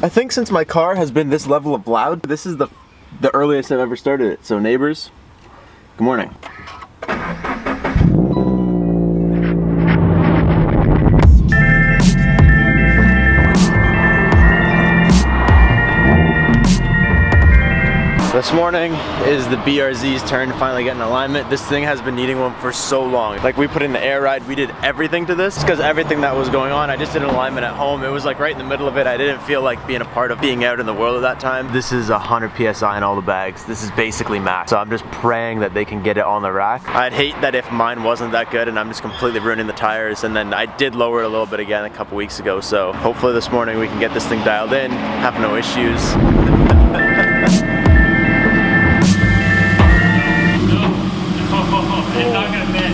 I think since my car has been this level of loud, this is the earliest I've ever started it. So neighbors, good morning. This morning is the BRZ's turn to finally get an alignment. This thing has been needing one for so long. Like, we put in the air ride, we did everything to this because everything that was going on, I just did an alignment at home. It was like right in the middle of it. I didn't feel like being a part of being out in the world at that time. This is 100 PSI in all the bags. This is basically max. So I'm just praying that they can get it on the rack. I'd hate that if mine wasn't that good and I'm just completely ruining the tires. And then I did lower it a little bit again a couple weeks ago. So hopefully this morning we can get this thing dialed in, have no issues. It's not gonna fit.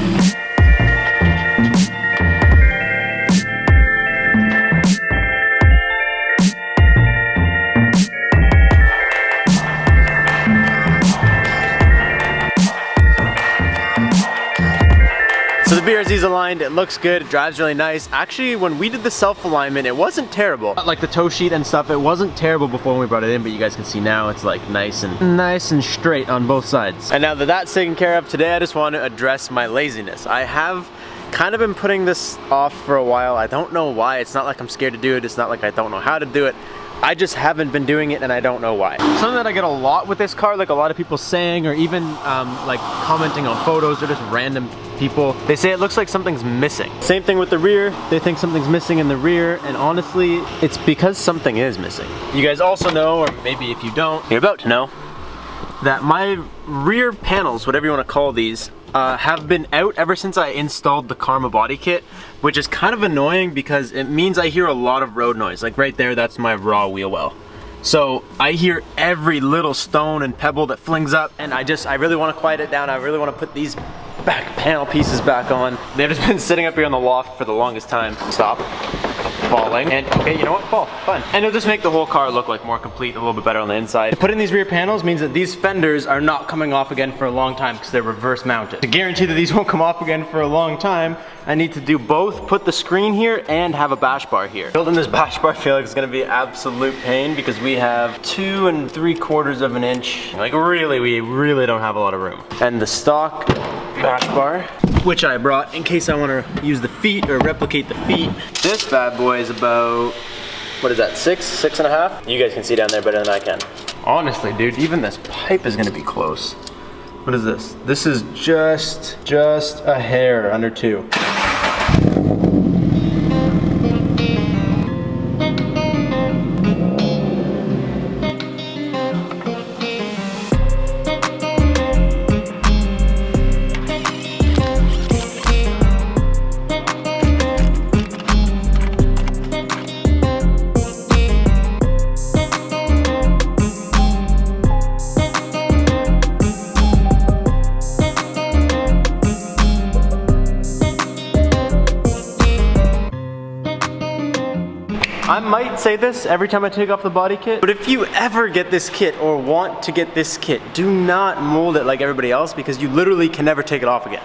So the BRZ's aligned, it looks good, it drives really nice. Actually, when we did the self-alignment, it wasn't terrible. Like the toe sheet and stuff, it wasn't terrible before when we brought it in, but you guys can see now it's like nice and straight on both sides. And now that that's taken care of, today I just want to address my laziness. I have kind of been putting this off for a while. I don't know why. It's not like I'm scared to do it. It's not like I don't know how to do it. I just haven't been doing it and I don't know why. Something that I get a lot with this car, like a lot of people saying or even like commenting on photos or just random people, they say it looks like something's missing. Same thing with the rear. They think something's missing in the rear, and honestly, it's because something is missing. You guys also know, or maybe if you don't, you're about to know, that my rear panels, whatever you want to call these, have been out ever since I installed the Karma body kit, which is kind of annoying because it means I hear a lot of road noise. Like right there, that's my raw wheel well. So I hear every little stone and pebble that flings up, and I really want to quiet it down. I really want to put these back panel pieces back on. They've just been sitting up here on the loft for the longest time. Stop falling, and okay, you know what, fall, fun. And it'll just make the whole car look like more complete, a little bit better on the inside. To put in these rear panels means that these fenders are not coming off again for a long time because they're reverse mounted. To guarantee that these won't come off again for a long time, I need to do both, put the screen here and have a bash bar here. Building this bash bar I feel like is gonna be absolute pain because we have 2 3/4 of an inch. Like really, we really don't have a lot of room. And the stock bash bar, which I brought in case I want to use the feet or replicate the feet. This bad boy is about, what is that, 6.5? You guys can see down there better than I can. Honestly, dude, even this pipe is gonna be close. What is this? This is just a hair under 2. I might say this every time I take off the body kit, but if you ever get this kit or want to get this kit, do not mold it like everybody else because you literally can never take it off again.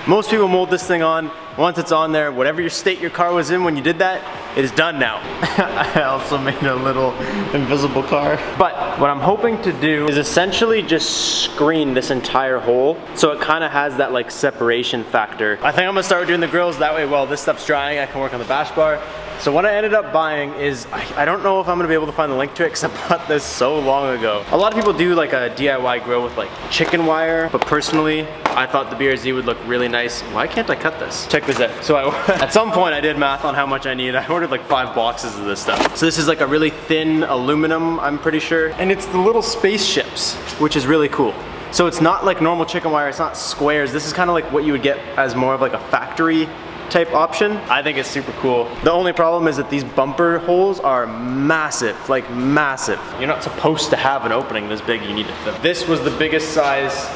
Most people mold this thing on, once it's on there, whatever your state your car was in when you did that, it is done now. I also made a little invisible car. But what I'm hoping to do is essentially just screen this entire hole so it kind of has that like separation factor. I think I'm gonna start doing the grills that way while this stuff's drying, I can work on the bash bar. So what I ended up buying is, I don't know if I'm gonna be able to find the link to it because I bought this so long ago. A lot of people do like a DIY grill with like chicken wire, but personally, I thought the BRZ would look really nice. Why can't I cut this? Check this out. So at some point I did math on how much I need. I ordered like 5 boxes of this stuff. So this is like a really thin aluminum, I'm pretty sure. And it's the little spaceships, which is really cool. So it's not like normal chicken wire, it's not squares. This is kind of like what you would get as more of like a factory type option. I think it's super cool. The only problem is that these bumper holes are massive, like massive. You're not supposed to have an opening this big, you need to fill. This was the biggest size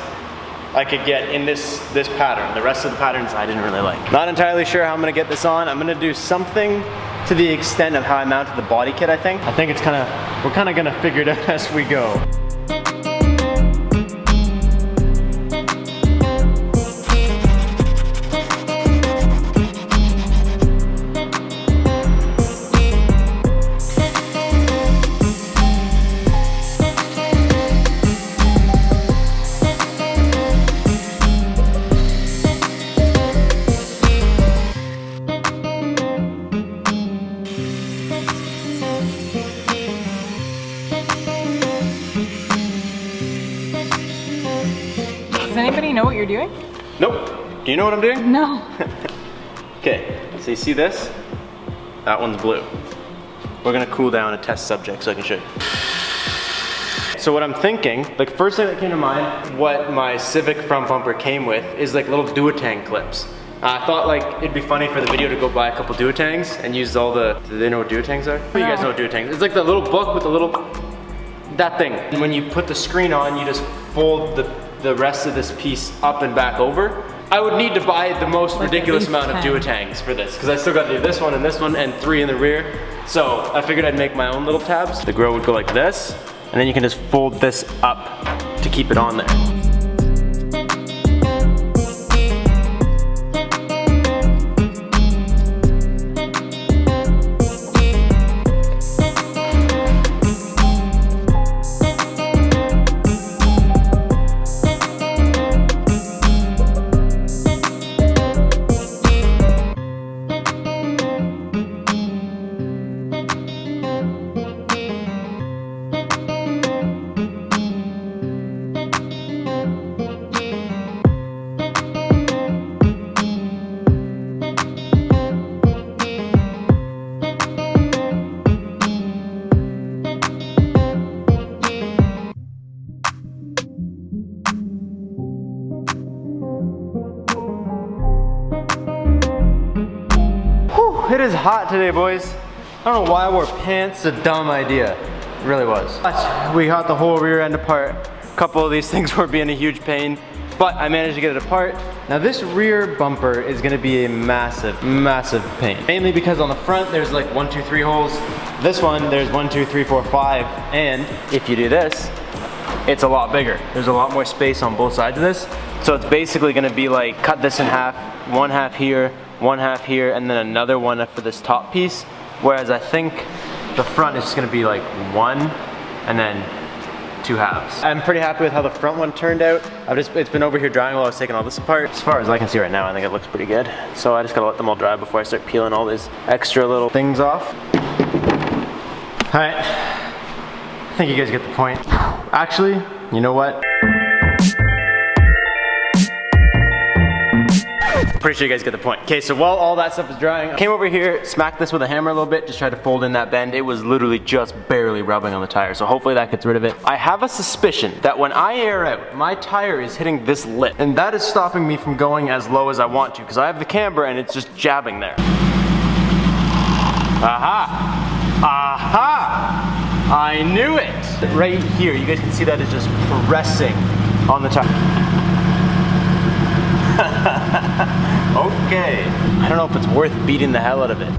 I could get in this pattern. The rest of the patterns I didn't really like. Not entirely sure how I'm gonna get this on. I'm gonna do something to the extent of how I mounted the body kit, I think. I think it's we're kind of gonna figure it out as we go. anybody know what you're doing? Nope. Do you know what I'm doing? No. Okay, so you see this? That one's blue. We're gonna cool down a test subject so I can show you. So what I'm thinking, like first thing that came to mind, what my Civic front bumper came with is like little duotang clips. I thought like it'd be funny for the video to go buy a couple duotangs and use all the, do they know what duotangs are? You guys know what duotangs are. It's like the little book with the little, that thing. And when you put the screen on, you just fold the rest of this piece up and back over. I would need to buy the most ridiculous amount of duotangs for this because I still got to do this one and 3 in the rear. So I figured I'd make my own little tabs. The grill would go like this, and then you can just fold this up to keep it on there. It is hot today, boys. I don't know why I wore pants. It's a dumb idea. It really was. But we got the whole rear end apart. A couple of these things were being a huge pain, but I managed to get it apart. Now this rear bumper is gonna be a massive, massive pain. Mainly because on the front, there's like 1, 2, 3 holes. This one, there's 1, 2, 3, 4, 5. And if you do this, it's a lot bigger. There's a lot more space on both sides of this. So it's basically gonna be like, cut this in half, 1 half here, 1 half here, and then another one for this top piece. Whereas I think the front is just gonna be like 1 and then 2 halves. I'm pretty happy with how the front one turned out. It's been over here drying while I was taking all this apart. As far as I can see right now, I think it looks pretty good. So I just gotta let them all dry before I start peeling all these extra little things off. All right, I think you guys get the point. Actually, you know what? Pretty sure you guys get the point. Okay, so while all that stuff is drying, I came over here, smacked this with a hammer a little bit, just tried to fold in that bend. It was literally just barely rubbing on the tire, so hopefully that gets rid of it. I have a suspicion that when I air out, my tire is hitting this lip, and that is stopping me from going as low as I want to, because I have the camber and it's just jabbing there. Aha! Aha! I knew it! Right here, you guys can see that it's just pressing on the tire. Okay. I don't know if it's worth beating the hell out of it.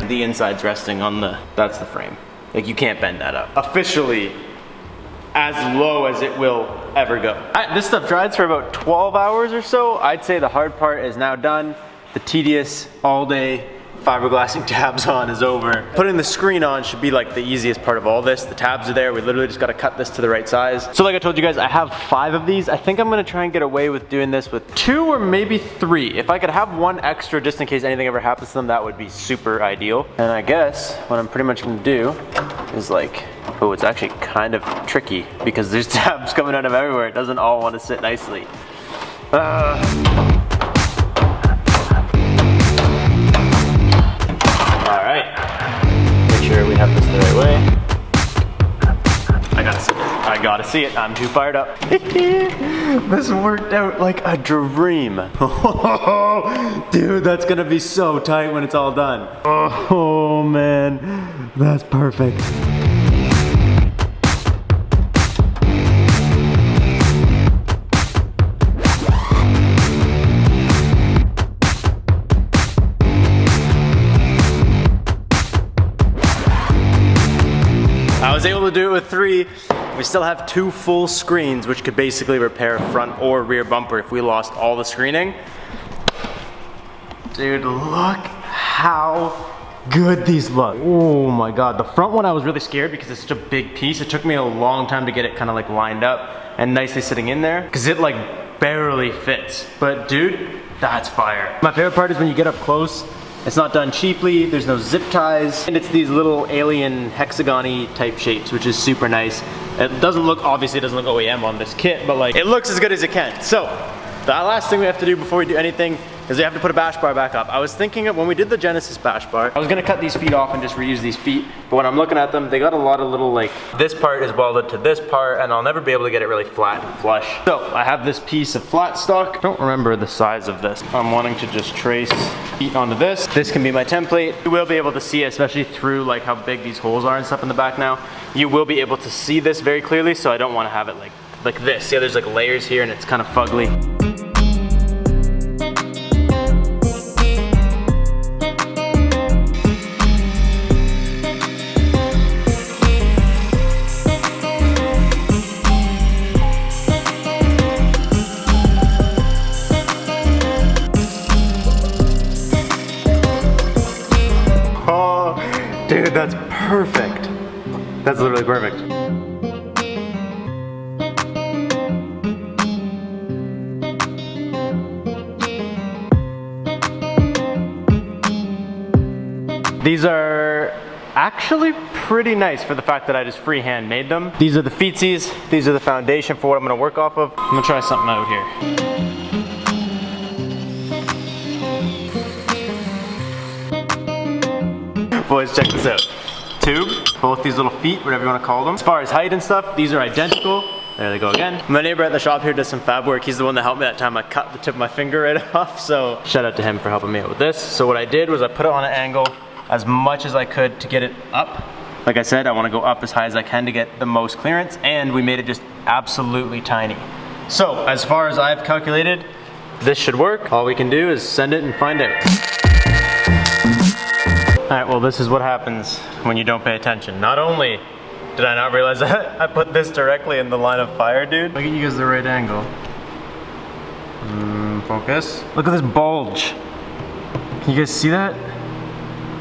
The inside's resting on that's the frame. Like you can't bend that up. Officially, as low as it will ever go. This stuff dries for about 12 hours or so. I'd say the hard part is now done. The tedious all day fiberglassing tabs on is over. Putting the screen on should be like the easiest part of all this. The tabs are there. We literally just got to cut this to the right size. So like I told you guys, I have 5 of these. I think I'm going to try and get away with doing this with 2 or maybe 3. If I could have 1 extra just in case anything ever happens to them, that would be super ideal. And I guess what I'm pretty much going to do is like, oh, it's actually kind of tricky because there's tabs coming out of everywhere. It doesn't all want to sit nicely. Make sure we have this the right way. I gotta see it. I gotta see it. I'm too fired up. This worked out like a dream. Dude, that's gonna be so tight when it's all done. Oh man, that's perfect. I was able to do it with 3. We still have 2 full screens, which could basically repair a front or rear bumper if we lost all the screening. Dude, look how good these look. Oh my God. The front one I was really scared because it's such a big piece. It took me a long time to get it kind of like lined up and nicely sitting in there because it like barely fits. But dude, that's fire. My favorite part is when you get up close, it's not done cheaply, there's no zip ties, and it's these little alien hexagon-y type shapes, which is super nice. It doesn't look, obviously it doesn't look OEM on this kit, but like, it looks as good as it can. So, the last thing we have to do before we do anything is we have to put a bash bar back up. I was thinking of, when we did the Genesis bash bar, I was gonna cut these feet off and just reuse these feet, but when I'm looking at them, they got a lot of little like, this part is welded to this part, and I'll never be able to get it really flat and flush. So, I have this piece of flat stock. I don't remember the size of this. I'm wanting to just trace feet onto this. This can be my template. You will be able to see it, especially through like how big these holes are and stuff in the back now. You will be able to see this very clearly, so I don't wanna have it like this. See how there's like layers here and it's kind of fugly. Dude, that's perfect. That's literally perfect. These are actually pretty nice for the fact that I just freehand made them. These are the feetsies. These are the foundation for what I'm gonna work off of. I'm gonna try something out here. Boys, check this out. Tube, both these little feet, whatever you want to call them. As far as height and stuff, these are identical. There they go again. My neighbor at the shop here does some fab work. He's the one that helped me that time I cut the tip of my finger right off. So shout out to him for helping me out with this. So what I did was I put it on an angle as much as I could to get it up. Like I said, I want to go up as high as I can to get the most clearance, and we made it just absolutely tiny. So as far as I've calculated, this should work. All we can do is send it and find out. All right, well, this is what happens when you don't pay attention. Not only did I not realize that I put this directly in the line of fire, dude. Look at you guys the right angle. Focus. Look at this bulge. Can you guys see that?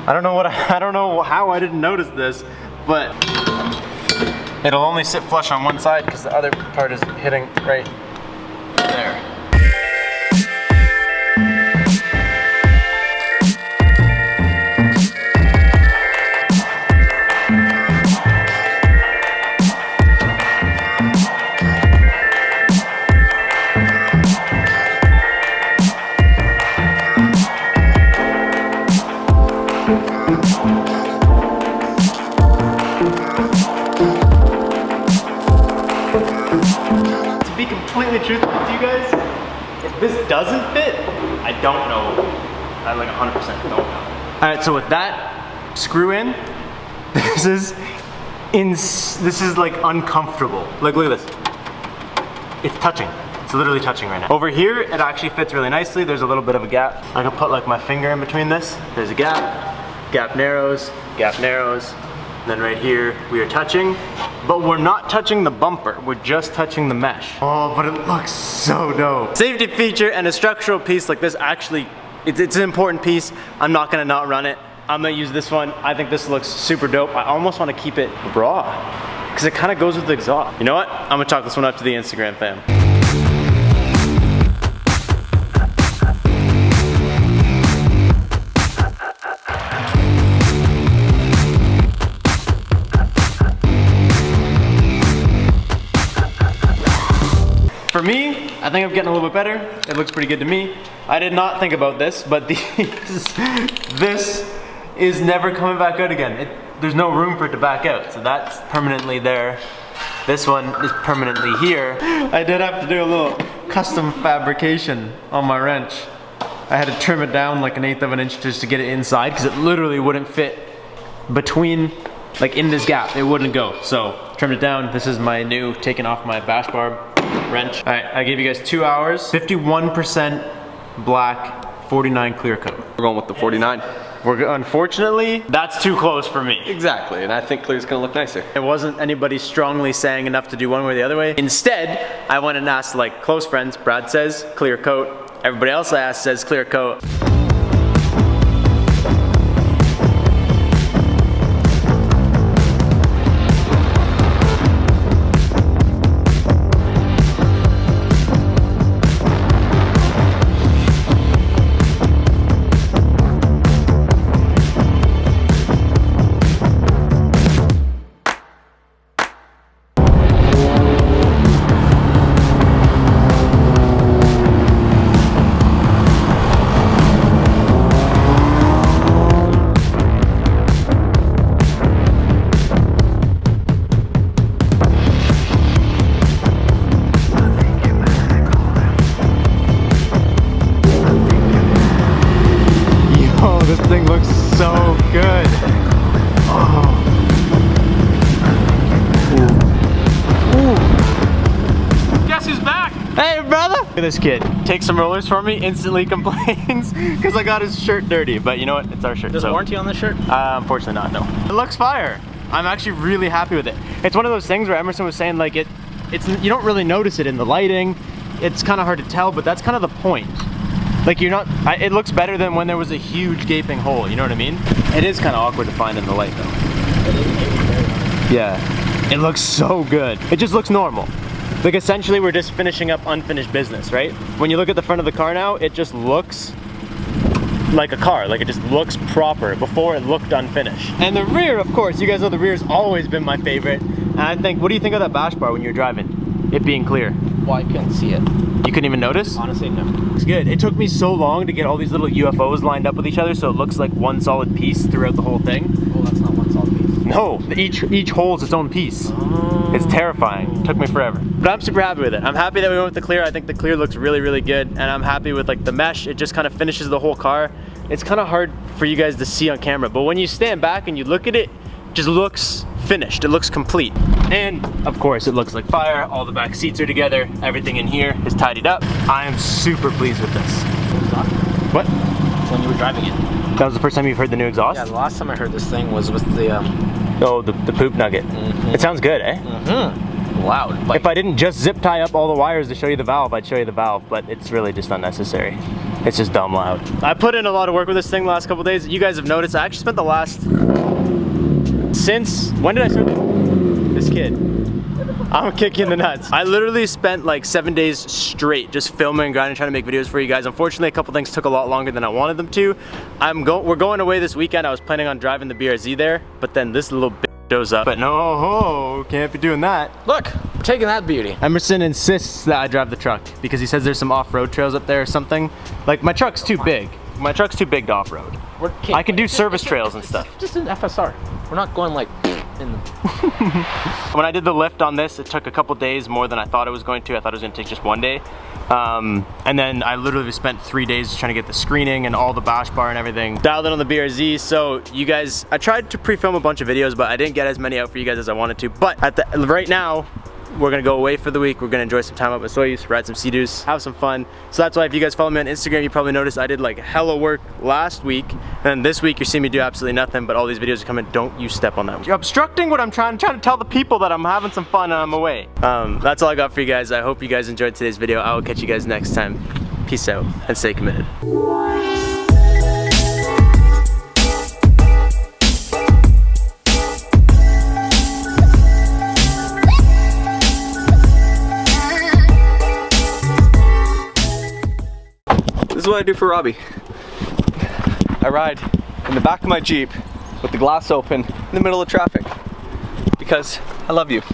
I don't know how I didn't notice this, but it'll only sit flush on one side because the other part is hitting right there. To be completely truthful with you guys, if this doesn't fit, I don't know. I like 100% don't know. All right, so with that screw in, this is like uncomfortable. Like, look at this. It's touching. It's literally touching right now. Over here, it actually fits really nicely. There's a little bit of a gap. I can put like my finger in between this. There's a gap. Gap narrows. Gap narrows. And then right here, we are touching, but we're not touching the bumper. We're just touching the mesh. Oh, but it looks so dope. Safety feature and a structural piece like this actually, it's an important piece. I'm not gonna not run it. I'm gonna use this one. I think this looks super dope. I almost wanna keep it raw because it kind of goes with the exhaust. You know what? I'm gonna chalk this one up to the Instagram fam. For me, I think I'm getting a little bit better. It looks pretty good to me. I did not think about this, but this is never coming back out again. There's no room for it to back out, so that's permanently there. This one is permanently here. I did have to do a little custom fabrication on my wrench. I had to trim it down like 1/8 of an inch just to get it inside because it literally wouldn't fit between, like in this gap, it wouldn't go. So trimmed it down. This is my new taking off my bash bar wrench. All right, I gave you guys 2 hours, 51% black, 49 clear coat. We're going with the 49. Unfortunately, that's too close for me. Exactly, and I think clear's gonna look nicer. It wasn't anybody strongly saying enough to do one way or the other way. Instead, I went and asked like close friends. Brad says clear coat. Everybody else I asked says clear coat. Hey, brother! Look at this kid. Takes some rollers for me, instantly complains because I got his shirt dirty. But you know what? It's our shirt. There's a warranty on this shirt? Unfortunately not, no. It looks fire. I'm actually really happy with it. It's one of those things where Emerson was saying like it's you don't really notice it in the lighting. It's kind of hard to tell, but that's kind of the point. Like you're not, it looks better than when there was a huge gaping hole, you know what I mean? It is kind of awkward to find in the light though. Yeah, it looks so good. It just looks normal. Like essentially we're just finishing up unfinished business, right? When you look at the front of the car now, it just looks like a car, like it just looks proper. Before it looked unfinished. And the rear, of course, you guys know the rear's always been my favorite. And I think, what do you think of that bash bar when you're driving? It being clear. Well, I couldn't see it. You couldn't even notice? Honestly, no. It's good. It took me so long to get all these little UFOs lined up with each other so it looks like one solid piece throughout the whole thing. Oh, that's not one solid piece. No, each hole's its own piece. Oh. It's terrifying. It took me forever. But I'm super happy with it. I'm happy that we went with the clear. I think the clear looks really, really good. And I'm happy with like the mesh. It just kind of finishes the whole car. It's kind of hard for you guys to see on camera, but when you stand back and you look at it, it just looks finished. It looks complete. And of course it looks like fire. All the back seats are together. Everything in here is tidied up. I am super pleased with this. What? When you were driving it. That was the first time you've heard the new exhaust? Yeah, the last time I heard this thing was with the oh, the poop nugget. It sounds good, eh? Loud. Like, if I didn't just zip tie up all the wires to show you the valve, I'd show you the valve, but it's really just unnecessary. It's just dumb loud. I put in a lot of work with this thing the last couple days. You guys have noticed, I actually spent the last, since, when did I start this kid? I'm kicking the nuts. I literally spent like 7 days straight just filming and grinding, trying to make videos for you guys. Unfortunately, a couple things took a lot longer than I wanted them to. We're going away this weekend. I was planning on driving the BRZ there, but then this little bitch shows up. But no, can't be doing that. look, we're taking that beauty. Emerson insists that I drive the truck because he says there's some off-road trails up there or something. Like my truck's too big. My truck's too big to off-road. I can do service trails and stuff. Just an FSR. We're not going like in the... When I did the lift on this, it took a couple days more than I thought it was going to. I thought it was going to take just 1 day. And then I literally spent 3 days trying to get the screening and all the bash bar and everything dialed in on the BRZ. So you guys, I tried to pre-film a bunch of videos, but I didn't get as many out for you guys as I wanted to. But right now, we're gonna go away for the week. We're gonna enjoy some time up at Soyuz, ride some Sea-Doos, have some fun. So that's why if you guys follow me on Instagram, you probably noticed I did like hella work last week. And this week, you're seeing me do absolutely nothing, but all these videos are coming. Don't you step on that. You're obstructing what I'm trying to tell the people that I'm having some fun and I'm away. That's all I got for you guys. I hope you guys enjoyed today's video. I will catch you guys next time. Peace out and stay committed. This is what I do for Robbie. I ride in the back of my Jeep with the glass open in the middle of traffic because I love you.